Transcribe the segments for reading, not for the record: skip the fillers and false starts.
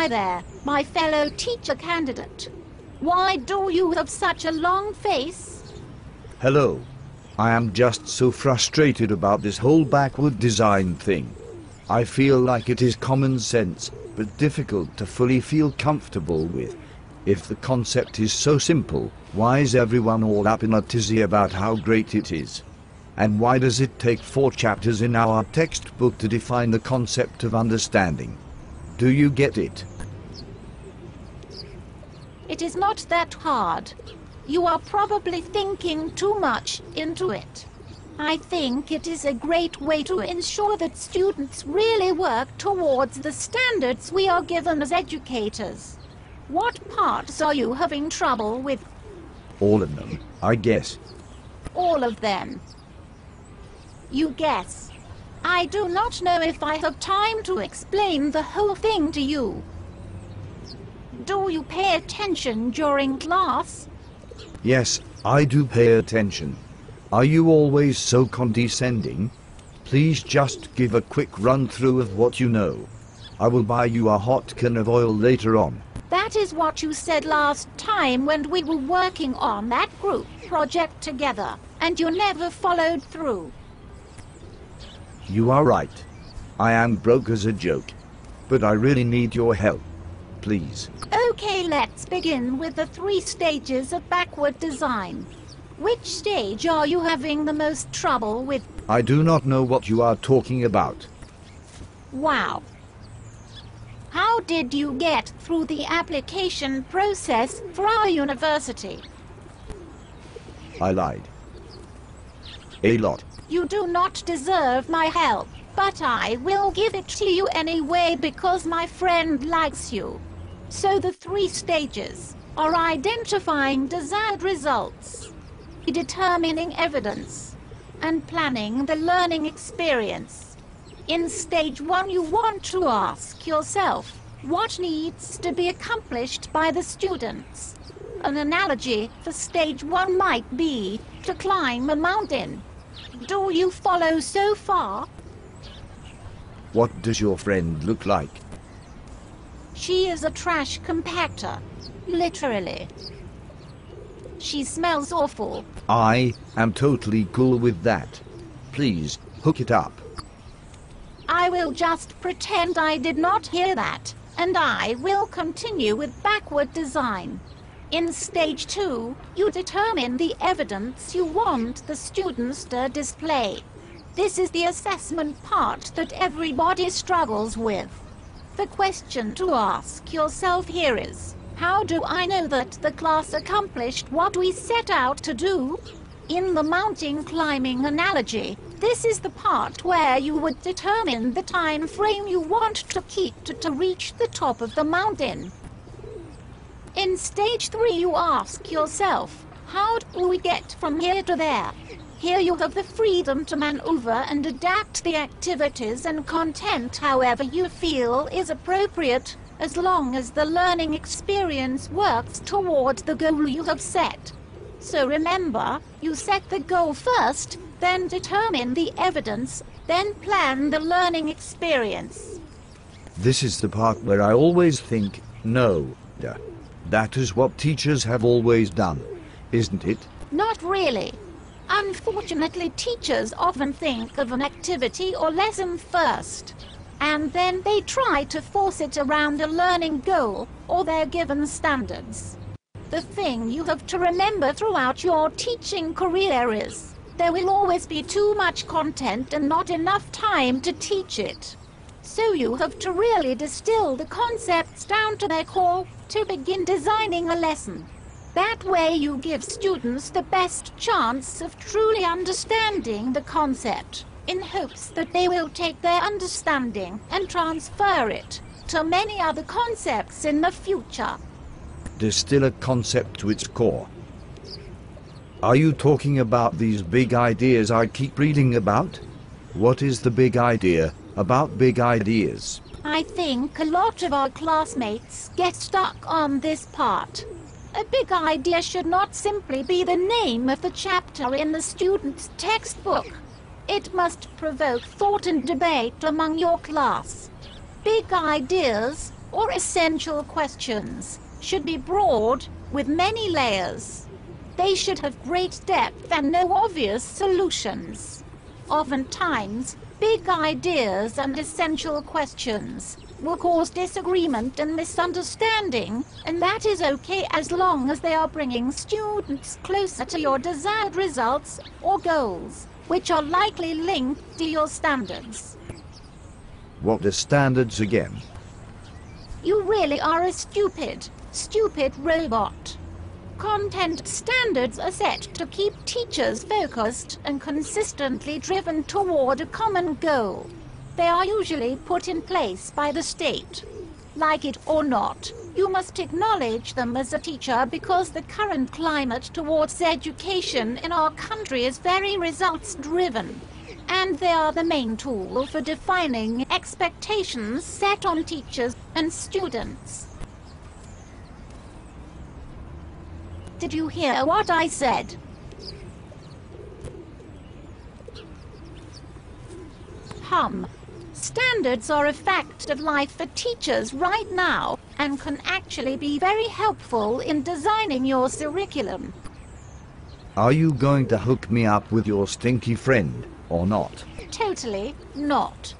Hi there, my fellow teacher candidate. Why do you have such a long face? Hello. I am just so frustrated about this whole backward design thing. I feel like it is common sense, but difficult to fully feel comfortable with. If the concept is so simple, why is everyone all up in a tizzy about how great it is? And why does it take 4 chapters in our textbook to define the concept of understanding? Do you get it? It is not that hard. You are probably thinking too much into it. I think it is a great way to ensure that students really work towards the standards we are given as educators. What parts are you having trouble with? All of them, I guess. All of them. You guess. I do not know if I have time to explain the whole thing to you. Do you pay attention during class? Yes, I do pay attention. Are you always so condescending? Please just give a quick run-through of what you know. I will buy you a hot can of oil later on. That is what you said last time when we were working on that group project together, and you never followed through. You are right. I am broke as a joke. But I really need your help. Please. Okay, let's begin with the 3 stages of backward design. Which stage are you having the most trouble with? I do not know what you are talking about. Wow. How did you get through the application process for our university? I lied. A lot. You do not deserve my help, but I will give it to you anyway because my friend likes you. So the 3 stages are identifying desired results, determining evidence, and planning the learning experience. In stage 1 you want to ask yourself, what needs to be accomplished by the students? An analogy for stage 1 might be to climb a mountain. Do you follow so far? What does your friend look like? She is a trash compactor, literally. She smells awful. I am totally cool with that. Please, hook it up. I will just pretend I did not hear that, and I will continue with backward design. In stage 2, you determine the evidence you want the students to display. This is the assessment part that everybody struggles with. The question to ask yourself here is, how do I know that the class accomplished what we set out to do? In the mountain climbing analogy, this is the part where you would determine the time frame you want to keep to reach the top of the mountain. In stage 3 you ask yourself, how do we get from here to there? Here you have the freedom to maneuver and adapt the activities and content however you feel is appropriate, as long as the learning experience works toward the goal you have set. So remember, you set the goal first, then determine the evidence, then plan the learning experience. This is the part where I always think, no. That is what teachers have always done, isn't it? Not really. Unfortunately, teachers often think of an activity or lesson first, and then they try to force it around a learning goal or their given standards. The thing you have to remember throughout your teaching career is, there will always be too much content and not enough time to teach it. So you have to really distill the concepts down to their core to begin designing a lesson. That way you give students the best chance of truly understanding the concept, in hopes that they will take their understanding and transfer it to many other concepts in the future. Distill a concept to its core. Are you talking about these big ideas I keep reading about? What is the big idea about big ideas? I think a lot of our classmates get stuck on this part. A big idea should not simply be the name of the chapter in the student's textbook. It must provoke thought and debate among your class. Big ideas or essential questions should be broad, with many layers. They should have great depth and no obvious solutions. Oftentimes, big ideas and essential questions will cause disagreement and misunderstanding, and that is okay as long as they are bringing students closer to your desired results or goals, which are likely linked to your standards. What are standards again? You really are a stupid robot. Content standards are set to keep teachers focused and consistently driven toward a common goal. They are usually put in place by the state. Like it or not, you must acknowledge them as a teacher because the current climate towards education in our country is very results-driven. And they are the main tool for defining expectations set on teachers and students. Did you hear what I said? Standards are a fact of life for teachers right now and can actually be very helpful in designing your curriculum. Are you going to hook me up with your stinky friend, or not? Totally not.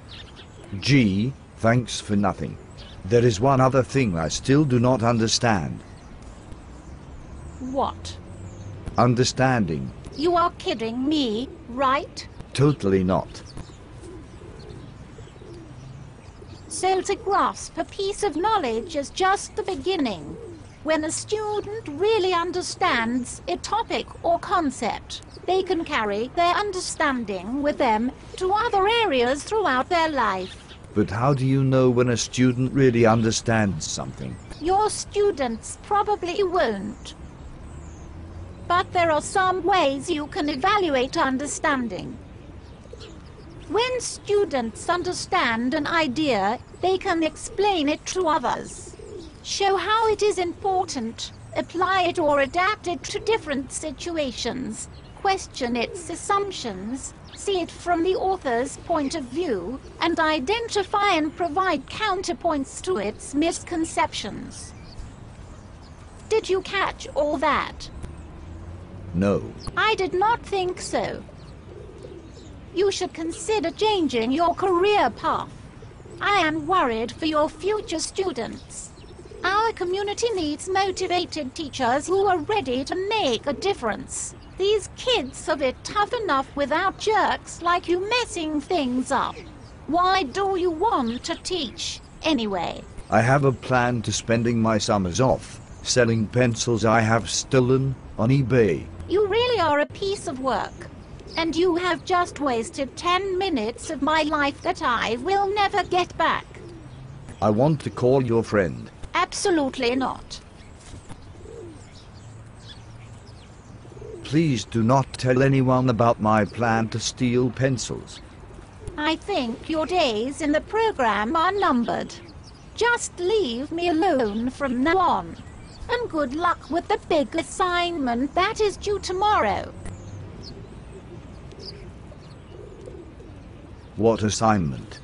Gee, thanks for nothing. There is one other thing I still do not understand. What? Understanding. You are kidding me, right? Totally not. So to grasp a piece of knowledge is just the beginning. When a student really understands a topic or concept, they can carry their understanding with them to other areas throughout their life. But how do you know when a student really understands something? Your students probably won't. But there are some ways you can evaluate understanding. When students understand an idea, they can explain it to others, show how it is important, apply it or adapt it to different situations, question its assumptions, see it from the author's point of view, and identify and provide counterpoints to its misconceptions. Did you catch all that? No. I did not think so. You should consider changing your career path. I am worried for your future students. Our community needs motivated teachers who are ready to make a difference. These kids are a bit tough enough without jerks like you messing things up. Why do you want to teach, anyway? I have a plan to spending my summers off, selling pencils I have stolen on eBay. You really are a piece of work. And you have just wasted 10 minutes of my life that I will never get back. I want to call your friend. Absolutely not. Please do not tell anyone about my plan to steal pencils. I think your days in the program are numbered. Just leave me alone from now on. And good luck with the big assignment that is due tomorrow. What assignment?